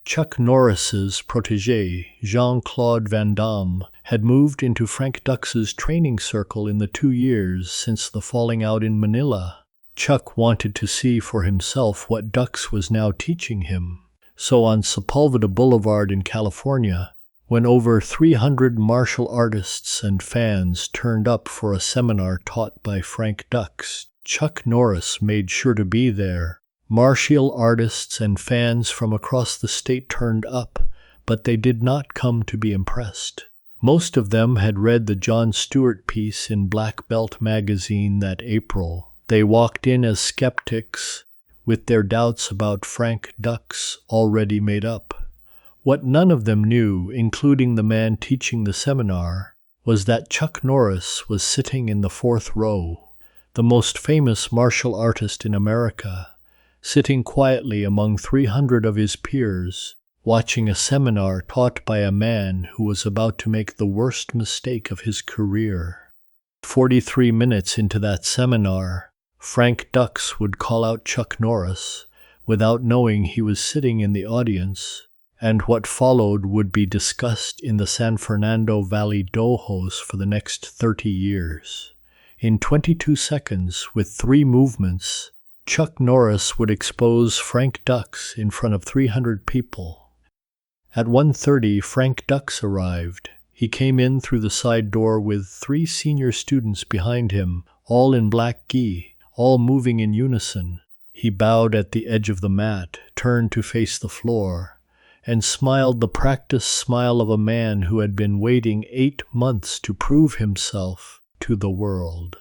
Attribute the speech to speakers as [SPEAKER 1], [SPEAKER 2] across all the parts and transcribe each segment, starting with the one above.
[SPEAKER 1] Chuck Norris's protégé, Jean-Claude Van Damme, had moved into Frank Dux's training circle in the 2 years since the falling out in Manila. Chuck wanted to see for himself what Dux was now teaching him. So on Sepulveda Boulevard in California, when over 300 martial artists and fans turned up for a seminar taught by Frank Dux, Chuck Norris made sure to be there. Martial artists and fans from across the state turned up, but they did not come to be impressed. Most of them had read the Jon Stewart piece in Black Belt magazine that April. They walked in as skeptics, with their doubts about Frank Dux already made up. What none of them knew, including the man teaching the seminar, was that Chuck Norris was sitting in the 4th row, the most famous martial artist in America, sitting quietly among 300 of his peers, watching a seminar taught by a man who was about to make the worst mistake of his career. 43 minutes into that seminar, Frank Dux would call out Chuck Norris, without knowing he was sitting in the audience, and what followed would be discussed in the San Fernando Valley dojos for the next 30 years. In 22 seconds, with 3 movements, Chuck Norris would expose Frank Dux in front of 300 people. At 1:30, Frank Dux arrived. He came in through the side door with 3 senior students behind him, all in black gi, all moving in unison. He bowed at the edge of the mat, turned to face the floor, and smiled the practiced smile of a man who had been waiting 8 months to prove himself to the world.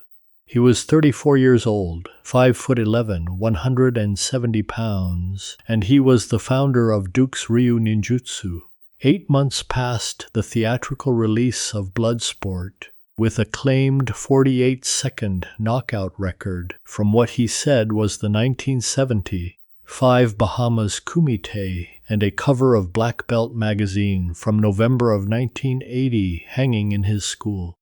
[SPEAKER 1] He was 34 years old, 5'11", 170 pounds, and he was the founder of Dux Ryu Ninjutsu. 8 months past the theatrical release of Bloodsport, with a claimed 48-second knockout record from what he said was the 1970 Five Bahamas Kumite and a cover of Black Belt magazine from November of 1980 hanging in his school.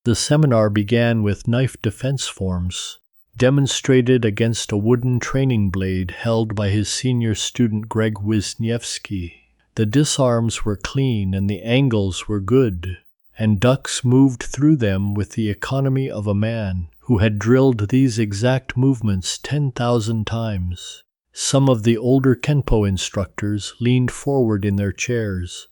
[SPEAKER 1] The seminar began with knife defense forms, demonstrated against a wooden training blade held by his senior student Greg Wisniewski. The disarms were clean and the angles were good, and Dux moved through them with the economy of a man who had drilled these exact movements 10,000 times. Some of the older Kenpo instructors leaned forward in their chairs,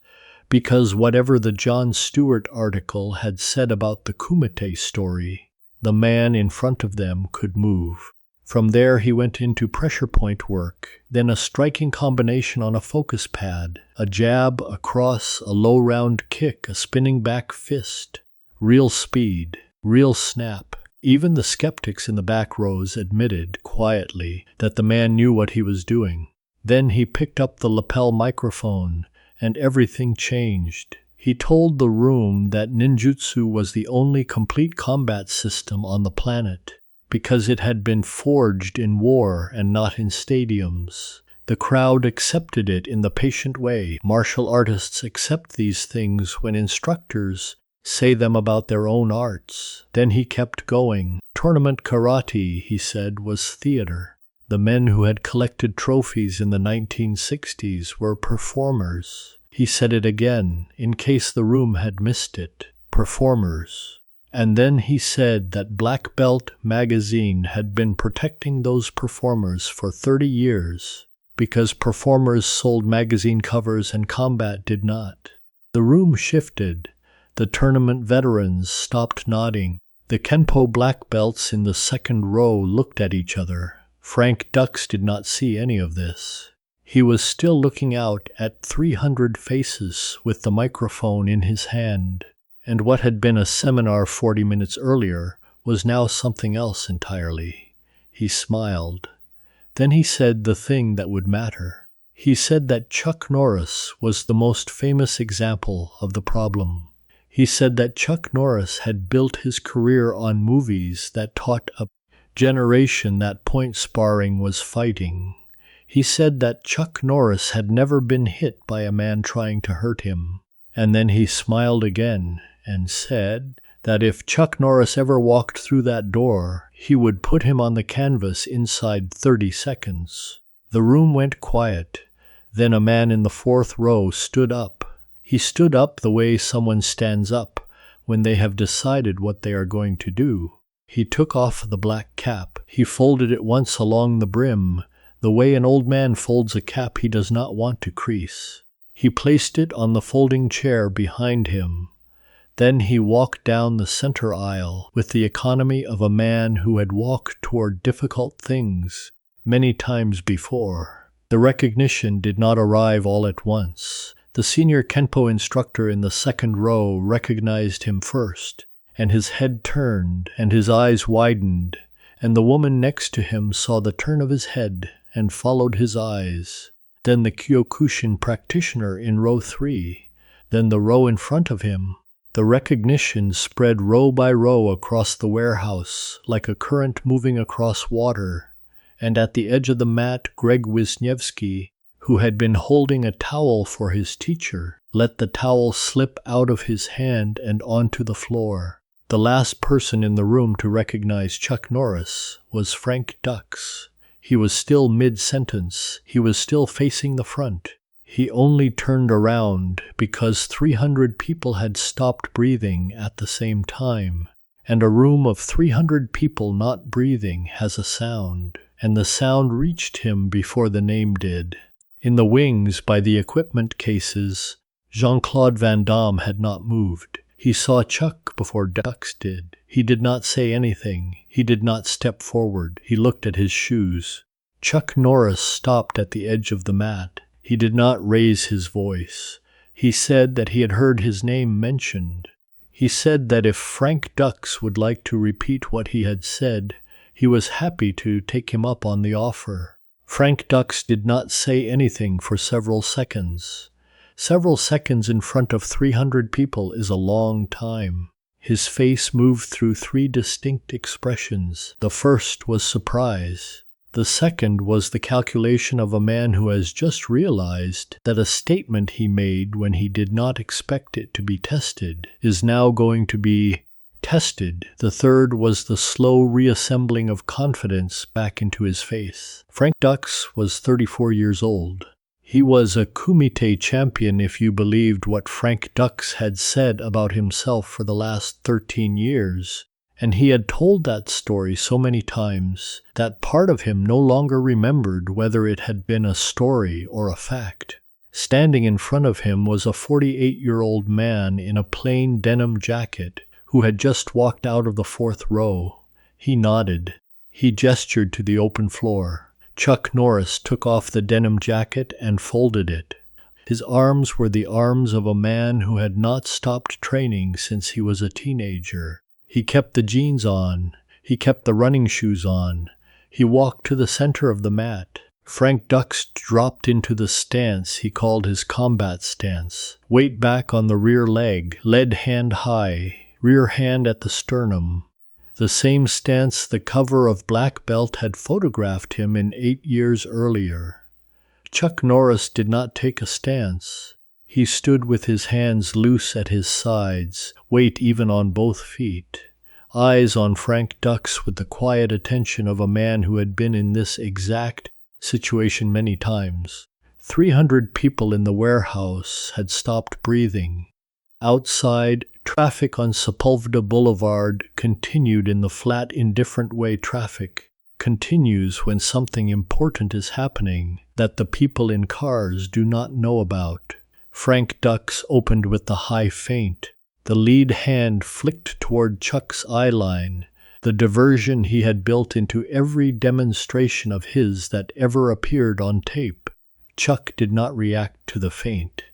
[SPEAKER 1] because whatever the Jon Stewart article had said about the Kumite story, the man in front of them could move. From there he went into pressure point work, then a striking combination on a focus pad, a jab, a cross, a low round kick, a spinning back fist. Real speed, real snap. Even the skeptics in the back rows admitted, quietly, that the man knew what he was doing. Then he picked up the lapel microphone, and everything changed. He told the room that ninjutsu was the only complete combat system on the planet, because it had been forged in war and not in stadiums. The crowd accepted it in the patient way martial artists accept these things when instructors say them about their own arts. Then he kept going. Tournament karate, he said, was theater. The men who had collected trophies in the 1960s were performers. He said it again, in case the room had missed it. Performers. And then he said that Black Belt magazine had been protecting those performers for 30 years, because performers sold magazine covers and combat did not. The room shifted. The tournament veterans stopped nodding. The Kenpo black belts in the 2nd row looked at each other. Frank Dux did not see any of this. He was still looking out at 300 faces with the microphone in his hand, and what had been a seminar 40 minutes earlier was now something else entirely. He smiled. Then he said the thing that would matter. He said that Chuck Norris was the most famous example of the problem. He said that Chuck Norris had built his career on movies that taught a generation that point sparring was fighting. He said that Chuck Norris had never been hit by a man trying to hurt him. And then he smiled again and said that if Chuck Norris ever walked through that door, he would put him on the canvas inside 30 seconds. The room went quiet. Then a man in the fourth row stood up. He stood up the way someone stands up when they have decided what they are going to do. He took off the black cap. He folded it once along the brim, the way an old man folds a cap he does not want to crease. He placed it on the folding chair behind him. Then he walked down the center aisle with the economy of a man who had walked toward difficult things many times before. The recognition did not arrive all at once. The senior Kenpo instructor in the second row recognized him first, and his head turned, and his eyes widened, and the woman next to him saw the turn of his head and followed his eyes. Then the Kyokushin practitioner in row 3, then the row in front of him. The recognition spread row by row across the warehouse, like a current moving across water, and at the edge of the mat Greg Wisniewski, who had been holding a towel for his teacher, let the towel slip out of his hand and onto the floor. The last person in the room to recognize Chuck Norris was Frank Dux. He was still mid-sentence. He was still facing the front. He only turned around because 300 people had stopped breathing at the same time. And a room of 300 people not breathing has a sound, and the sound reached him before the name did. In the wings by the equipment cases, Jean-Claude Van Damme had not moved. He saw Chuck before Dux did. He did not say anything. He did not step forward. He looked at his shoes. Chuck Norris stopped at the edge of the mat. He did not raise his voice. He said that he had heard his name mentioned. He said that if Frank Dux would like to repeat what he had said, he was happy to take him up on the offer. Frank Dux did not say anything for several seconds. Several seconds in front of 300 people is a long time. His face moved through 3 distinct expressions. The first was surprise. The second was the calculation of a man who has just realized that a statement he made when he did not expect it to be tested is now going to be tested. The third was the slow reassembling of confidence back into his face. Frank Dux was 34 years old. He was a kumite champion if you believed what Frank Dux had said about himself for the last 13 years. And he had told that story so many times that part of him no longer remembered whether it had been a story or a fact. Standing in front of him was a 48-year-old man in a plain denim jacket who had just walked out of the fourth row. He nodded. He gestured to the open floor. Chuck Norris took off the denim jacket and folded it. His arms were the arms of a man who had not stopped training since he was a teenager. He kept the jeans on. He kept the running shoes on. He walked to the center of the mat. Frank Dux dropped into the stance he called his combat stance. Weight back on the rear leg, lead hand high, rear hand at the sternum. The same stance the cover of Black Belt had photographed him in 8 years earlier. Chuck Norris did not take a stance. He stood with his hands loose at his sides, weight even on both feet, eyes on Frank Dux with the quiet attention of a man who had been in this exact situation many times. 300 people in the warehouse had stopped breathing. Outside, traffic on Sepulveda Boulevard continued in the flat, indifferent way traffic continues when something important is happening that the people in cars do not know about. Frank Dux opened with the high feint. The lead hand flicked toward Chuck's eyeline, the diversion he had built into every demonstration of his that ever appeared on tape. Chuck did not react to the feint.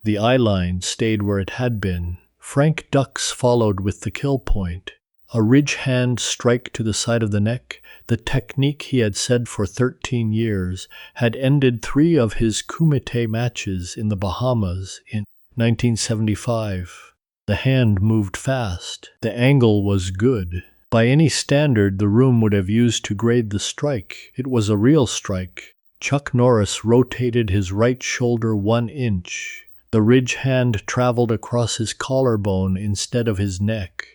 [SPEAKER 1] The eyeline stayed where it had been. Frank Dux followed with the kill point. A ridge hand strike to the side of the neck, the technique he had said for 13 years, had ended 3 of his kumite matches in the Bahamas in 1975. The hand moved fast. The angle was good. By any standard the room would have used to grade the strike. It was a real strike. Chuck Norris rotated his right shoulder 1 inch. The ridge hand traveled across his collarbone instead of his neck.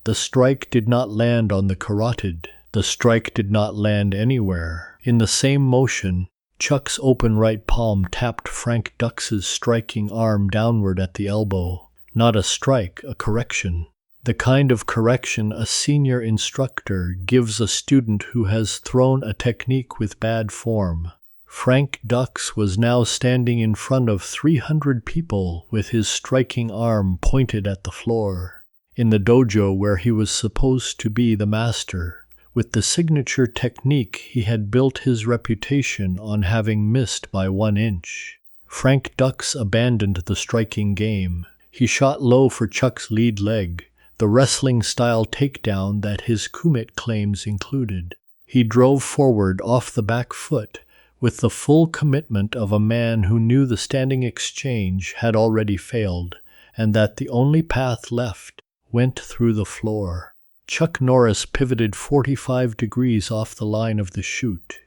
[SPEAKER 1] The strike did not land on the carotid. The strike did not land anywhere. In the same motion, Chuck's open right palm tapped Frank Dux's striking arm downward at the elbow. Not a strike, a correction. The kind of correction a senior instructor gives a student who has thrown a technique with bad form. Frank Dux was now standing in front of 300 people with his striking arm pointed at the floor, in the dojo where he was supposed to be the master. With the signature technique, he had built his reputation on having missed by 1 inch. Frank Dux abandoned the striking game. He shot low for Chuck's lead leg, the wrestling-style takedown that his kumite claims included. He drove forward off the back foot, with the full commitment of a man who knew the standing exchange had already failed, and that the only path left went through the floor. Chuck Norris pivoted 45 degrees off the line of the chute.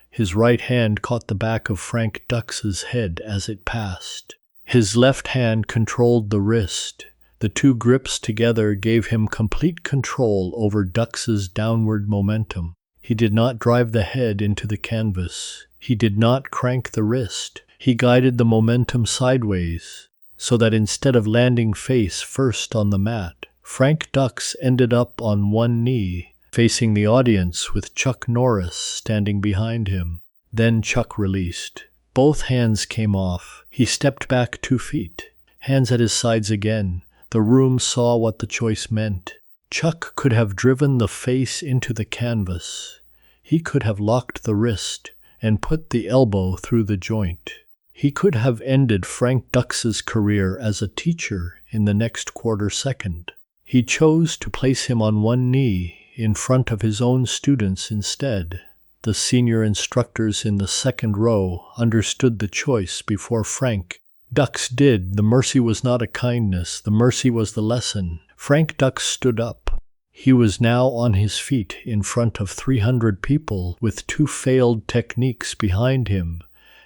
[SPEAKER 1] His right hand caught the back of Frank Dux's head as it passed. His left hand controlled the wrist. The two grips together gave him complete control over Dux's downward momentum. He did not drive the head into the canvas. He did not crank the wrist. He guided the momentum sideways, so that instead of landing face first on the mat, Frank Dux ended up on one knee, facing the audience with Chuck Norris standing behind him. Then Chuck released. Both hands came off. He stepped back 2 feet, hands at his sides again. The room saw what the choice meant. Chuck could have driven the face into the canvas. He could have locked the wrist and put the elbow through the joint. He could have ended Frank Dux's career as a teacher in the next quarter second. He chose to place him on one knee in front of his own students instead. The senior instructors in the second row understood the choice before Frank Dux did. The mercy was not a kindness. The mercy was the lesson. Frank Dux stood up. He was now on his feet in front of 300 people with 2 failed techniques behind him,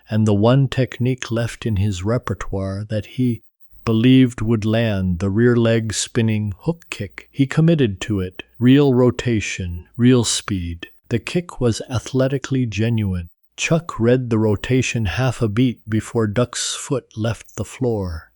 [SPEAKER 1] and the one technique left in his repertoire that he believed would land, the rear leg spinning hook kick. He committed to it. Real rotation, real speed. The kick was athletically genuine. Chuck read the rotation half a beat before Dux's foot left the floor.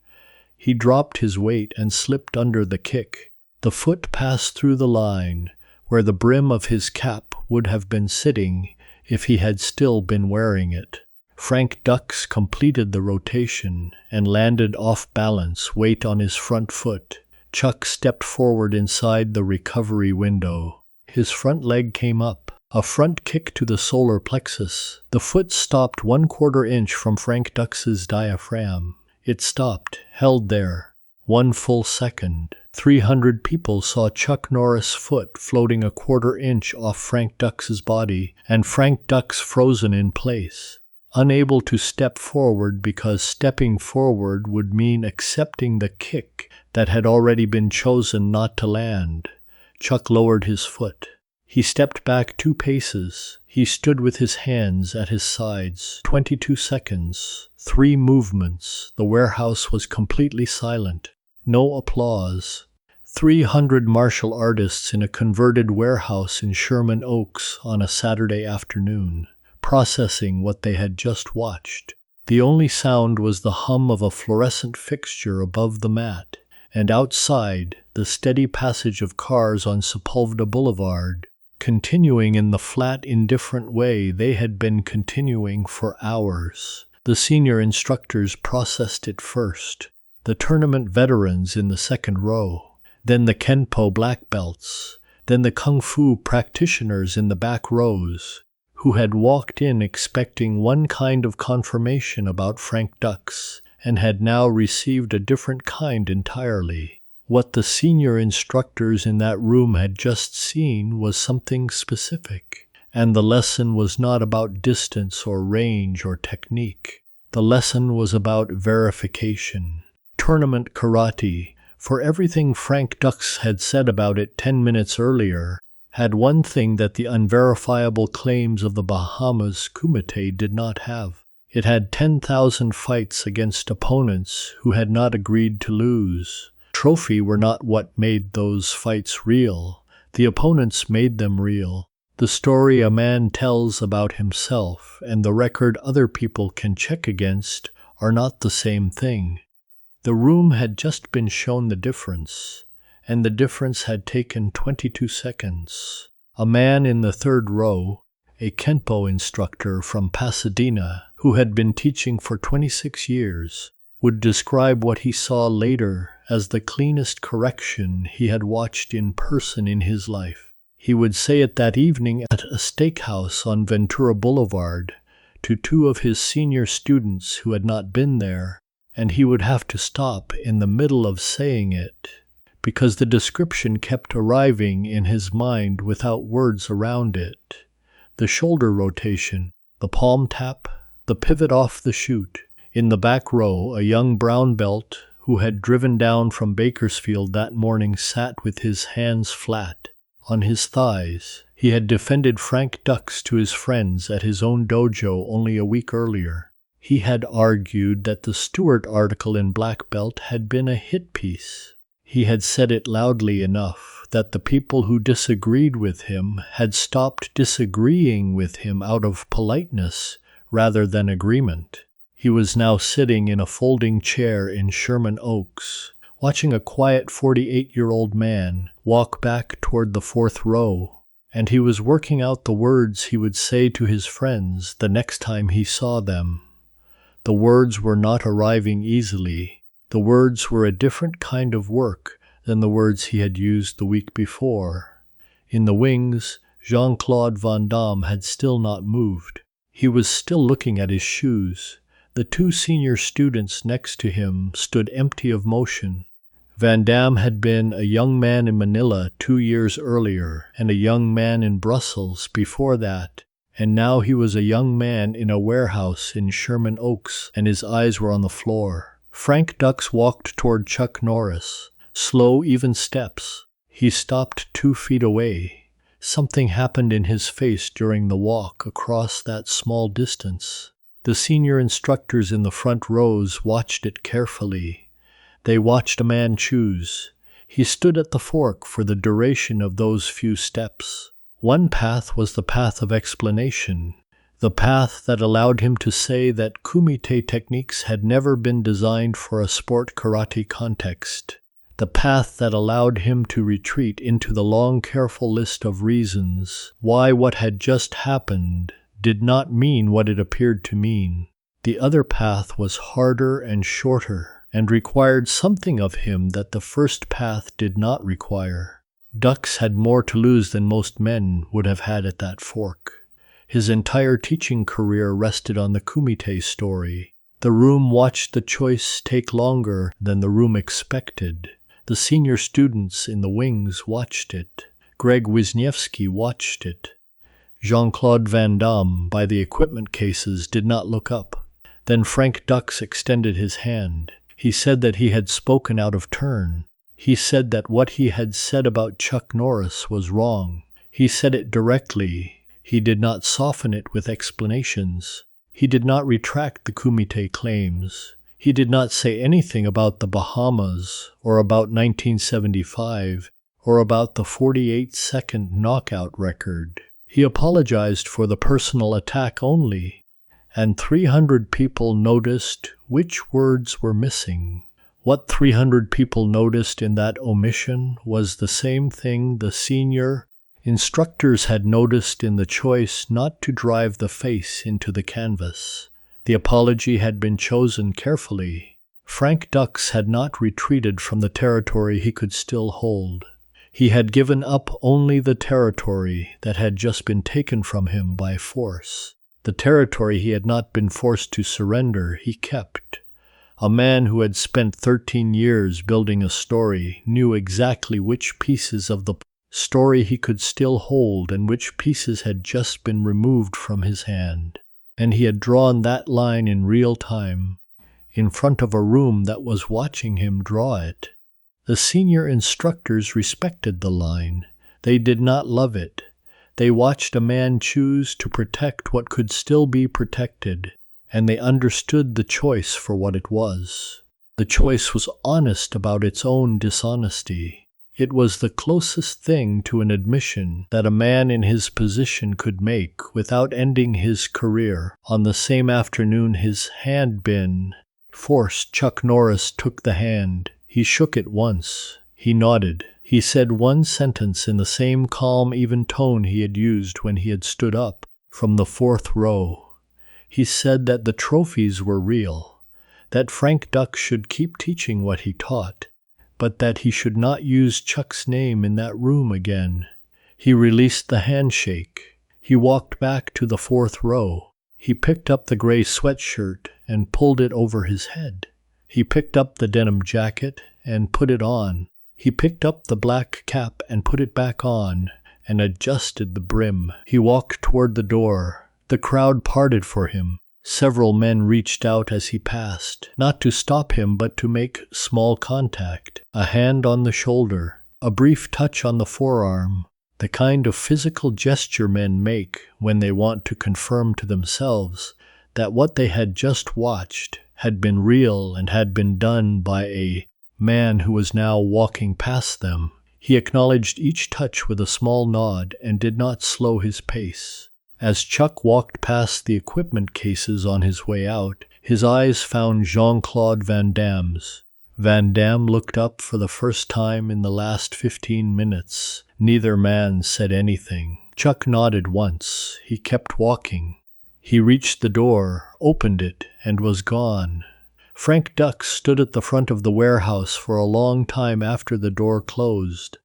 [SPEAKER 1] He dropped his weight and slipped under the kick. The foot passed through the line, where the brim of his cap would have been sitting if he had still been wearing it. Frank Dux completed the rotation and landed off balance, weight on his front foot. Chuck stepped forward inside the recovery window. His front leg came up, a front kick to the solar plexus. The foot stopped 1/4 inch from Frank Dux's diaphragm. It stopped, held there. 1 full second. 300 people saw Chuck Norris' foot floating 1/4 inch off Frank Dux's body, and Frank Dux frozen in place, unable to step forward because stepping forward would mean accepting the kick that had already been chosen not to land. Chuck lowered his foot. He stepped back 2 paces. He stood with his hands at his sides. 22 seconds. 3 movements. The warehouse was completely silent. No applause. 300 martial artists in a converted warehouse in Sherman Oaks on a Saturday afternoon, processing what they had just watched. The only sound was the hum of a fluorescent fixture above the mat, and outside, the steady passage of cars on Sepulveda Boulevard, continuing in the flat, indifferent way they had been continuing for hours. The senior instructors processed it first, the tournament veterans in the second row, then the Kenpo black belts, then the Kung Fu practitioners in the back rows, who had walked in expecting one kind of confirmation about Frank Dux, and had now received a different kind entirely. What the senior instructors in that room had just seen was something specific, and the lesson was not about distance or range or technique. The lesson was about verification. Tournament karate, for everything Frank Dux had said about it 10 minutes earlier, had one thing that the unverifiable claims of the Bahamas Kumite did not have. It had 10,000 fights against opponents who had not agreed to lose. Trophy were not what made those fights real. The opponents made them real. The story a man tells about himself and the record other people can check against are not the same thing. The room had just been shown the difference, and the difference had taken 22 seconds. A man in the third row, a Kenpo instructor from Pasadena who had been teaching for 26 years, would describe what he saw later as the cleanest correction he had watched in person in his life. He would say it that evening at a steakhouse on Ventura Boulevard to two of his senior students who had not been there, and he would have to stop in the middle of saying it because the description kept arriving in his mind without words around it. The shoulder rotation, the palm tap, the pivot off the chute. In the back row, a young brown belt who had driven down from Bakersfield that morning sat with his hands flat on his thighs. He had defended Frank Dux to his friends at his own dojo only a week earlier. He had argued that the Stewart article in Black Belt had been a hit piece. He had said it loudly enough that the people who disagreed with him had stopped disagreeing with him out of politeness rather than agreement. He was now sitting in a folding chair in Sherman Oaks, watching a quiet 48-year-old man walk back toward the fourth row, and he was working out the words he would say to his friends the next time he saw them. The words were not arriving easily. The words were a different kind of work than the words he had used the week before. In the wings, Jean-Claude Van Damme had still not moved. He was still looking at his shoes. The two senior students next to him stood empty of motion. Van Damme had been a young man in Manila 2 years earlier and a young man in Brussels before that, and now he was a young man in a warehouse in Sherman Oaks, and his eyes were on the floor. Frank Dux walked toward Chuck Norris, slow, even steps. He stopped 2 feet away. Something happened in his face during the walk across that small distance. The senior instructors in the front rows watched it carefully. They watched a man choose. He stood at the fork for the duration of those few steps. One path was the path of explanation, the path that allowed him to say that kumite techniques had never been designed for a sport karate context, the path that allowed him to retreat into the long, careful list of reasons why what had just happened did not mean what it appeared to mean. The other path was harder and shorter, and required something of him that the first path did not require. Dux had more to lose than most men would have had at that fork. His entire teaching career rested on the kumite story. The room watched the choice take longer than the room expected. The senior students in the wings watched it. Greg Wisniewski watched it. Jean-Claude Van Damme, by the equipment cases, did not look up. Then Frank Dux extended his hand. He said that he had spoken out of turn. He said that what he had said about Chuck Norris was wrong. He said it directly. He did not soften it with explanations. He did not retract the kumite claims. He did not say anything about the Bahamas, or about 1975, or about the 48-second knockout record. He apologized for the personal attack only, and 300 people noticed which words were missing. What 300 people noticed in that omission was the same thing the senior instructors had noticed in the choice not to drive the face into the canvas. The apology had been chosen carefully. Frank Dux had not retreated from the territory he could still hold. He had given up only the territory that had just been taken from him by force. The territory he had not been forced to surrender, he kept. A man who had spent 13 years building a story knew exactly which pieces of the story he could still hold and which pieces had just been removed from his hand. And he had drawn that line in real time, in front of a room that was watching him draw it. The senior instructors respected the line. They did not love it. They watched a man choose to protect what could still be protected, and they understood the choice for what it was. The choice was honest about its own dishonesty. It was the closest thing to an admission that a man in his position could make without ending his career. On the same afternoon his hand been forced. Chuck Norris took the hand. He shook it once. He nodded. He said one sentence in the same calm, even tone he had used when he had stood up from the fourth row. He said that the trophies were real, that Frank Dux should keep teaching what he taught, but that he should not use Chuck's name in that room again. He released the handshake. He walked back to the fourth row. He picked up the gray sweatshirt and pulled it over his head. He picked up the denim jacket and put it on. He picked up the black cap and put it back on and adjusted the brim. He walked toward the door. The crowd parted for him. Several men reached out as he passed, not to stop him but to make small contact. A hand on the shoulder, a brief touch on the forearm, the kind of physical gesture men make when they want to confirm to themselves that what they had just watched had been real and had been done by a man who was now walking past them. He acknowledged each touch with a small nod and did not slow his pace. As Chuck walked past the equipment cases on his way out, his eyes found Jean-Claude Van Damme's. Van Damme looked up for the first time in the last 15 minutes. Neither man said anything. Chuck nodded once. He kept walking. He reached the door, opened it, and was gone. Frank Dux stood at the front of the warehouse for a long time after the door closed.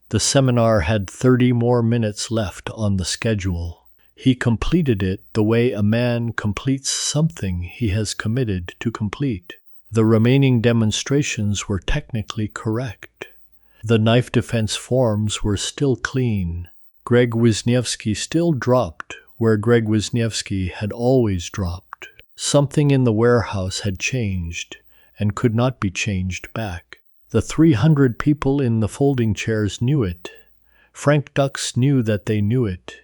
[SPEAKER 1] The seminar had 30 more minutes left on the schedule. He completed it the way a man completes something he has committed to complete. The remaining demonstrations were technically correct. The knife defense forms were still clean. Greg Wisniewski still dropped where Greg Wisniewski had always dropped. Something in the warehouse had changed and could not be changed back. The 300 people in the folding chairs knew it. Frank Dux knew that they knew it.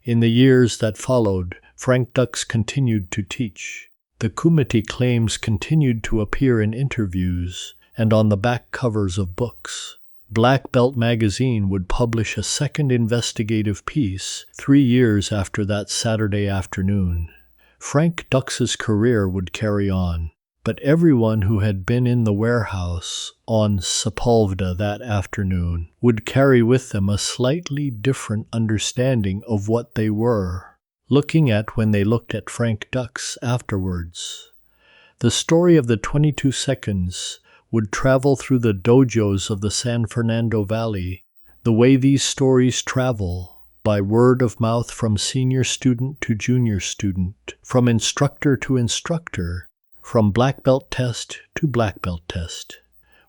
[SPEAKER 1] In the years that followed, Frank Dux continued to teach. The Kumite claims continued to appear in interviews and on the back covers of books. Black Belt magazine would publish a second investigative piece 3 years after that Saturday afternoon. Frank Dux's career would carry on, but everyone who had been in the warehouse on Sepulveda that afternoon would carry with them a slightly different understanding of what they were looking at when they looked at Frank Dux afterwards. The story of the 22 seconds would travel through the dojos of the San Fernando Valley, the way these stories travel, by word of mouth from senior student to junior student, from instructor to instructor, from black belt test to black belt test.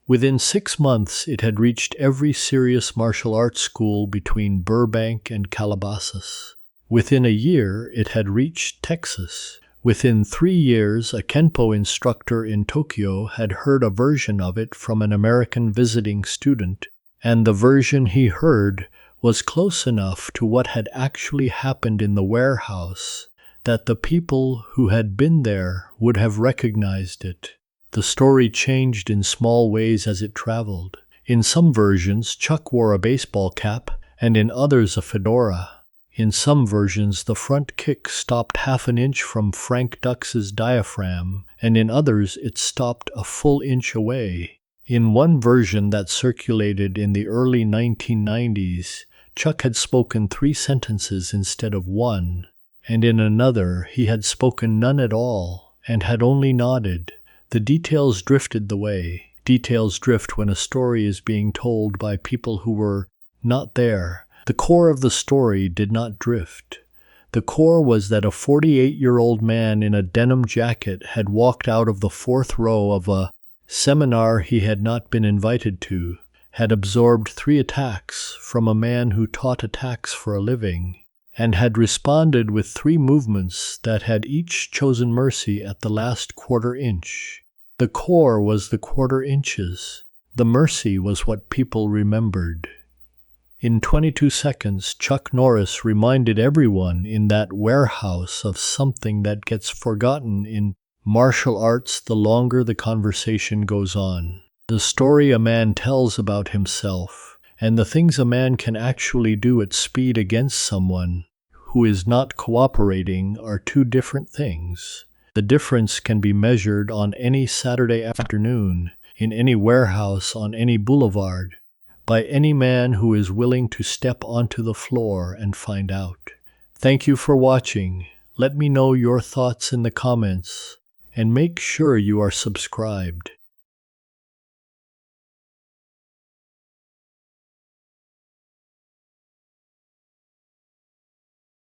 [SPEAKER 1] Within 6 months, it had reached every serious martial arts school between Burbank and Calabasas. Within a year, it had reached Texas. Within 3 years, a Kenpo instructor in Tokyo had heard a version of it from an American visiting student, and the version he heard was close enough to what had actually happened in the warehouse that the people who had been there would have recognized it. The story changed in small ways as it traveled. In some versions, Chuck wore a baseball cap, and in others a fedora. In some versions, the front kick stopped half an inch from Frank Dux's diaphragm, and in others it stopped a full inch away. In one version that circulated in the early 1990s, Chuck had spoken 3 sentences instead of 1, and in another he had spoken none at all and had only nodded. The details drifted the way. Details drift when a story is being told by people who were not there. The core of the story did not drift. The core was that a 48-year-old man in a denim jacket had walked out of the 4th row of a seminar he had not been invited to, had absorbed 3 attacks from a man who taught attacks for a living, and had responded with 3 movements that had each chosen mercy at the last quarter inch. The core was the quarter inches. The mercy was what people remembered. In 22 seconds, Chuck Norris reminded everyone in that warehouse of something that gets forgotten in martial arts the longer the conversation goes on. The story a man tells about himself And the things a man can actually do at speed against someone who is not cooperating are two different things. The difference can be measured on any Saturday afternoon, in any warehouse on any boulevard, by any man who is willing to step onto the floor and find out. Thank you for watching. Let me know your thoughts in the comments, and make sure you are subscribed.